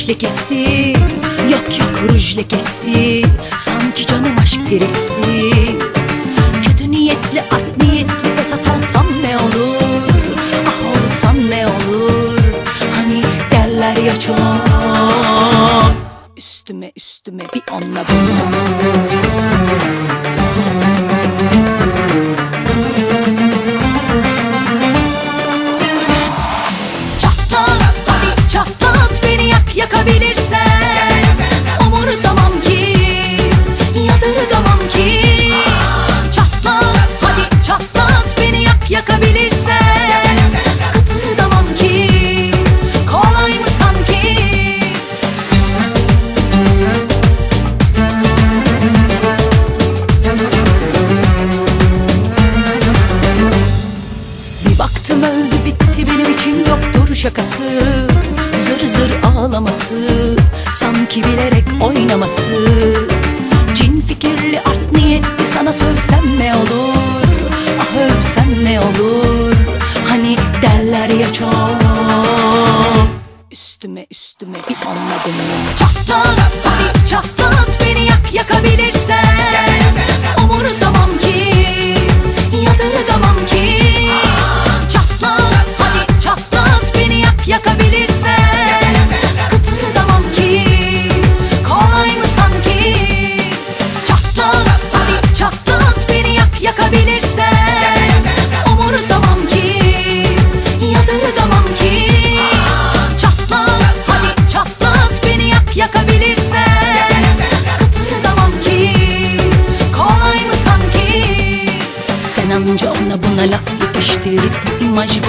kaş lekesi, yok ruj lekesi. Sanki canım aşk perisi. Kötü niyetli, art niyetli fesat olsam ne olur? Ah olsam ne olur? Hani derler ya çok. Üstüme üstüme bir onunla bunu. Yakabilirsen umursamam ki, yadırgamam ki. Çatlat, hadi çatlat, beni yakabilirsen kıpırdamam ki, kolay mı sanki? Bir baktım öldü bitti, benim için yoktur şakası. Zır zır ağlaması, sanki bilerek oynaması. Cin fikirli, art niyetli, sana sövsem ne olur? Ah övsem ne olur? Hani derler ya çok. Üstüme üstüme bir anladım. Çatlat, hadi çatlat, beni yakabilirsen umursamam ki, yadırgamam ki. Çatlat, hadi çatlat, beni yakabilirsen yakabilirsen umursamam ki, yadırgamam ki. Çatlat, hadi çatlat, beni yakabilirsen kıpırdamam ki, kolay mı sanki? Sen anca ona buna laf yetiştirip imaj boz.